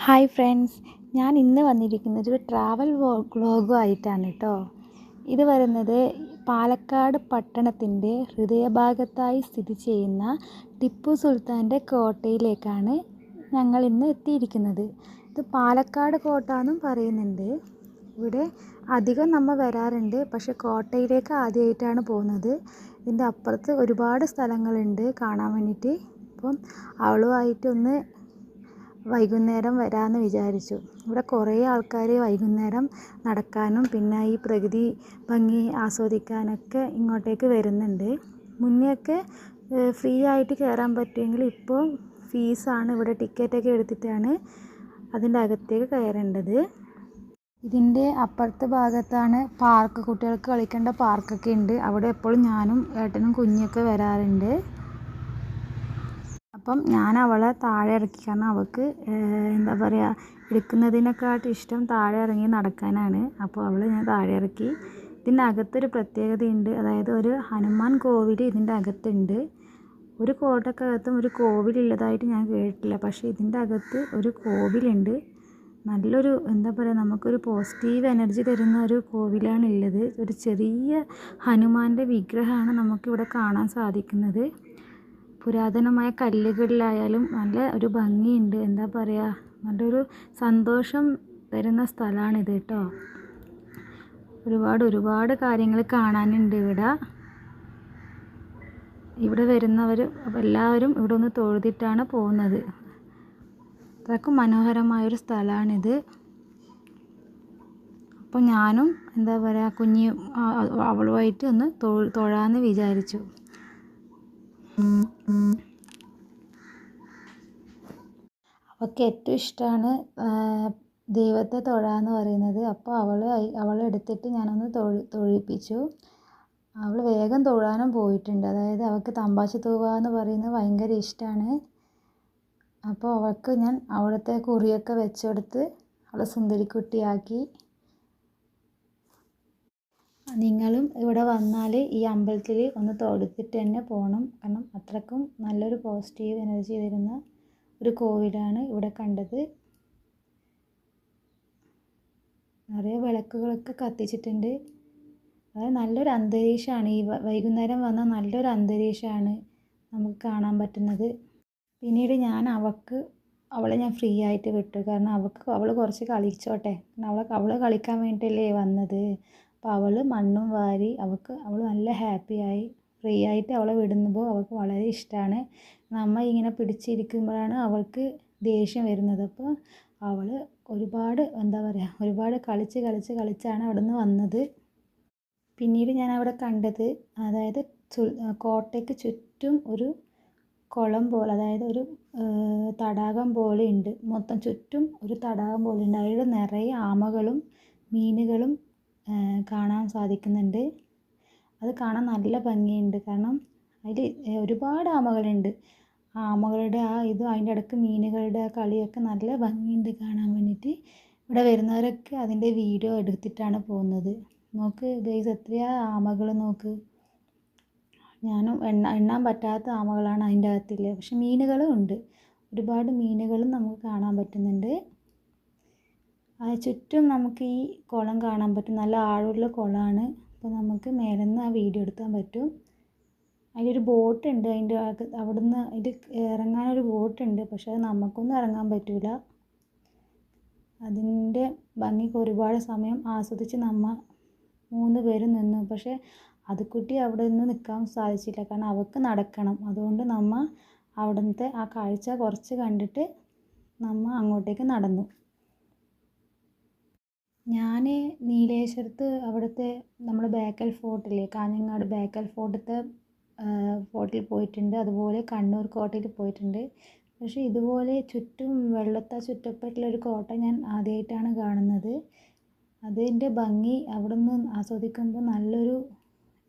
Hi friends, ഞാൻ ഇന്ന് വന്നിരിക്കുന്നത് ഒരു ട്രാവൽ വ്ളോഗുമായിട്ടാണ് കേട്ടോ. ഇത് വരുന്നത് പാലക്കാട് പട്ടണത്തിൻ്റെ ഹൃദയഭാഗത്തായി സ്ഥിതി ചെയ്യുന്ന ടിപ്പു സുൽത്താൻ്റെ കോട്ടയിലേക്കാണ് ഞങ്ങൾ ഇന്ന് എത്തിയിരിക്കുന്നത്. ഇത് പാലക്കാട് കോട്ട എന്നും പറയുന്നുണ്ട്. ഇവിടെ അധികം നമ്മൾ വരാറുണ്ട്, പക്ഷെ കോട്ടയിലേക്ക് ആദ്യമായിട്ടാണ് പോകുന്നത്. ഇതിൻ്റെ അപ്പുറത്ത് ഒരുപാട് സ്ഥലങ്ങളുണ്ട് കാണാൻ വേണ്ടിയിട്ട്. അപ്പം അവളുമായിട്ടൊന്ന് വൈകുന്നേരം വരാമെന്ന് വിചാരിച്ചു. ഇവിടെ കുറേ ആൾക്കാർ വൈകുന്നേരം നടക്കാനും പിന്നെ ഈ പ്രകൃതി ഭംഗി ആസ്വദിക്കാനൊക്കെ ഇങ്ങോട്ടേക്ക് വരുന്നുണ്ട്. മുന്നെയൊക്കെ ഫ്രീ ആയിട്ട് കയറാൻ പറ്റുമെങ്കിൽ ഇപ്പോൾ ഫീസാണ്. ഇവിടെ ടിക്കറ്റൊക്കെ എടുത്തിട്ടാണ് അതിൻ്റെ അകത്തേക്ക് കയറേണ്ടത്. ഇതിൻ്റെ അപ്പുറത്തെ ഭാഗത്താണ് പാർക്ക്, കുട്ടികൾക്ക് കളിക്കേണ്ട പാർക്കൊക്കെ ഉണ്ട്. അവിടെ എപ്പോഴും ഞാനും ഏട്ടനും കുഞ്ഞൊക്കെ വരാറുണ്ട്. അപ്പം ഞാൻ അവളെ താഴെ ഇറക്കി, കാരണം അവൾക്ക് എന്താ പറയുക, എടുക്കുന്നതിനെക്കാട്ടും ഇഷ്ടം താഴെ ഇറങ്ങി നടക്കാനാണ്. അപ്പോൾ ഞാൻ താഴെ ഇറക്കി. ഇതിൻ്റെ അകത്തൊരു പ്രത്യേകതയുണ്ട്, അതായത് ഒരു ഹനുമാൻ കോവിൽ ഇതിൻ്റെ അകത്തുണ്ട്. ഒരു കോട്ടക്കകത്തും ഒരു കോവിലുള്ളതായിട്ട് ഞാൻ കേട്ടിട്ടില്ല, പക്ഷേ ഇതിൻ്റെ അകത്ത് ഒരു കോവിലുണ്ട്. നല്ലൊരു എന്താ പറയുക, നമുക്കൊരു പോസിറ്റീവ് എനർജി തരുന്ന ഒരു കോവിലാണ് ഉള്ളത്. ഒരു ചെറിയ ഹനുമാൻ്റെ വിഗ്രഹമാണ് നമുക്കിവിടെ കാണാൻ സാധിക്കുന്നത്. പുരാതനമായ കല്ലുകളിലായാലും നല്ല ഒരു ഭംഗിയുണ്ട്. എന്താ പറയുക, നല്ലൊരു സന്തോഷം തരുന്ന സ്ഥലമാണിത് കേട്ടോ. ഒരുപാട് കാര്യങ്ങൾ കാണാനുണ്ട് ഇവിടെ. ഇവിടെ വരുന്നവർ എല്ലാവരും ഇവിടെ ഒന്ന് തൊഴുതിട്ടാണ് പോകുന്നത്. അത്രക്കും മനോഹരമായൊരു സ്ഥലമാണിത്. അപ്പോൾ ഞാനും എന്താ പറയുക, അവളുമായിട്ട് ഒന്ന് തൊഴാമെന്ന് വിചാരിച്ചു. അവൾക്ക് ഏറ്റവും ഇഷ്ടമാണ് ദൈവത്തെ തൊഴാന്ന് പറയുന്നത്. അപ്പോൾ അവളെ എടുത്തിട്ട് ഞാനൊന്ന് തൊഴിപ്പിച്ചു. അവൾ വേഗം തൊഴാനും പോയിട്ടുണ്ട്. അതായത് അവൾക്ക് തമ്പാശി തൂവ എന്ന് പറയുന്നത് ഭയങ്കര ഇഷ്ടമാണ്. അപ്പോൾ അവൾക്ക് ഞാൻ അവിടുത്തെ കുറിയൊക്കെ വെച്ചെടുത്ത് അവളെ സുന്ദരിക്കുട്ടിയാക്കി. നിങ്ങളും ഇവിടെ വന്നാൽ ഈ അമ്പലത്തിൽ ഒന്ന് തൊഴുതിട്ട് തന്നെ പോകണം. കാരണം അത്രക്കും നല്ലൊരു പോസിറ്റീവ് എനർജി വരുന്ന ഒരു കോവിലാണ് ഇവിടെ കണ്ടത്. നിറയെ വിളക്കുകളൊക്കെ കത്തിച്ചിട്ടുണ്ട്. അതായത് നല്ലൊരു അന്തരീക്ഷമാണ്. ഈ വൈകുന്നേരം വന്നാൽ നല്ലൊരു അന്തരീക്ഷമാണ് നമുക്ക് കാണാൻ പറ്റുന്നത്. പിന്നീട് അവളെ ഞാൻ ഫ്രീ ആയിട്ട് വിട്ടു. കാരണം അവൾ കുറച്ച് കളിച്ചോട്ടെ. അവൾ കളിക്കാൻ വേണ്ടിയിട്ടല്ലേ വന്നത്. അപ്പോൾ അവൾ മണ്ണും വാരി അവൾ നല്ല ഹാപ്പിയായി. ഫ്രീ ആയിട്ട് അവളെ വിടുമ്പോൾ അവൾക്ക് വളരെ ഇഷ്ടമാണ്. നമ്മ ഇങ്ങനെ പിടിച്ചിരിക്കുമ്പോഴാണ് അവൾക്ക് ദേഷ്യം വരുന്നത്. അപ്പോൾ അവൾ ഒരുപാട് കളിച്ചാണ് അവിടെ നിന്ന് വന്നത്. പിന്നീട് ഞാൻ അവിടെ കണ്ടത്, അതായത് കോട്ടയ്ക്ക് ചുറ്റും ഒരു കുളം പോലെ, അതായത് ഒരു തടാകം പോലെ ഉണ്ട്. മൊത്തം ചുറ്റും ഒരു തടാകം പോലെ ഉണ്ട്. അതിൽ നിറയെ ആമകളും മീനുകളും കാണാൻ സാധിക്കുന്നുണ്ട്. അത് കാണാൻ നല്ല ഭംഗിയുണ്ട്. കാരണം അതിൽ ഒരുപാട് ആമകളുണ്ട്. ആമകളുടെ അതിൻ്റെ ഇടയ്ക്ക് മീനുകളുടെ കളിയൊക്കെ നല്ല ഭംഗിയുണ്ട് കാണാൻ വേണ്ടിയിട്ട്. ഇവിടെ വരുന്നവരൊക്കെ അതിൻ്റെ വീഡിയോ എടുത്തിട്ടാണ് പോകുന്നത്. നോക്ക് ഗൈസ്, എത്രയാ ആമകൾ നോക്ക്. ഞാനും എണ്ണാൻ പറ്റാത്ത ആമകളാണ് അതിൻ്റെ അകത്തില്ല. പക്ഷെ മീനുകളും ഉണ്ട്. ഒരുപാട് മീനുകളും നമുക്ക് കാണാൻ പറ്റുന്നുണ്ട്. ചുറ്റും നമുക്ക് ഈ കുളം കാണാൻ പറ്റും. നല്ല ആഴമുള്ള കുളമാണ്. അപ്പോൾ നമുക്ക് മേലെ നിന്ന് ആ വീഡിയോ എടുക്കാൻ പറ്റും. അതിലൊരു ബോട്ടുണ്ട്. അവിടുന്ന് ഇറങ്ങാനൊരു ബോട്ടുണ്ട്. പക്ഷെ അത് നമുക്കൊന്നും ഇറങ്ങാൻ പറ്റില്ല. അതിൻ്റെ ഭംഗിക്ക് ഒരുപാട് സമയം ആസ്വദിച്ച് 3 പേരും നിന്നു. പക്ഷേ അതുക്കുട്ടി അവിടെ നിന്ന് നിൽക്കാൻ സാധിച്ചില്ല. കാരണം അവൾക്ക് നടക്കണം. അതുകൊണ്ട് അവിടുത്തെ ആ കാഴ്ച കുറച്ച് കണ്ടിട്ട് അങ്ങോട്ടേക്ക് നടന്നു. ഞാൻ നീലേശ്വരത്ത് അവിടുത്തെ നമ്മുടെ ബേക്കൽ ഫോർട്ടില്ലേ, കാഞ്ഞങ്ങാട് ബേക്കൽ ഫോർട്ടിൽ പോയിട്ടുണ്ട്. അതുപോലെ കണ്ണൂർ കോട്ടയിൽ പോയിട്ടുണ്ട്. പക്ഷേ ഇതുപോലെ ചുറ്റും വെള്ളത്താൽ ചുറ്റപ്പെട്ടുള്ളൊരു കോട്ട ഞാൻ ആദ്യമായിട്ടാണ് കാണുന്നത്. അതിൻ്റെ ഭംഗി അവിടെ നിന്ന് ആസ്വദിക്കുമ്പോൾ നല്ലൊരു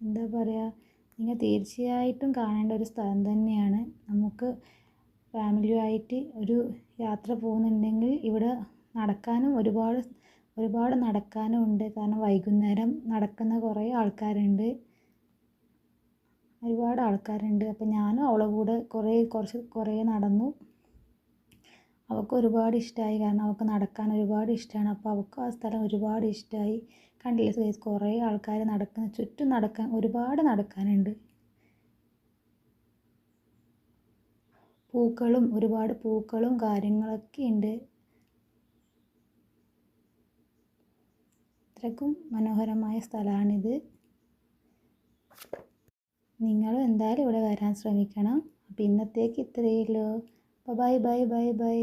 എന്താ പറയുക, നിങ്ങൾ തീർച്ചയായിട്ടും കാണേണ്ട ഒരു സ്ഥലം തന്നെയാണ്. നമുക്ക് ഫാമിലിയുമായിട്ട് ഒരു യാത്ര പോകുന്നുണ്ടെങ്കിൽ ഇവിടെ നടക്കാനും ഒരുപാട് നടക്കാനും ഉണ്ട്. കാരണം വൈകുന്നേരം നടക്കുന്ന ഒരുപാട് ആൾക്കാരുണ്ട്. അപ്പോൾ ഞാനും അവളെ കൂടെ കുറേ നടന്നു. അവൾക്ക് ഒരുപാട് ഇഷ്ടമായി. കാരണം അവൾക്ക് നടക്കാൻ ഒരുപാട് ഇഷ്ടമാണ്. അപ്പോൾ അവൾക്ക് ആ സ്ഥലം ഒരുപാട് ഇഷ്ടമായി. കണ്ടില്ലേ ഗൈസ്, കുറേ ആൾക്കാർ നടക്കുന്ന, ചുറ്റും നടക്കാൻ ഒരുപാട് നടക്കാനുണ്ട്. ഒരുപാട് പൂക്കളും കാര്യങ്ങളൊക്കെ ഉണ്ട്. അത്രയ്ക്കും മനോഹരമായ സ്ഥലമാണിത്. നിങ്ങളും എന്തായാലും ഇവിടെ വരാൻ ശ്രമിക്കണം. അപ്പോൾ ഇന്നത്തേക്ക് ഇത്രയേ ഉള്ളൂ. Bye bye bye bye.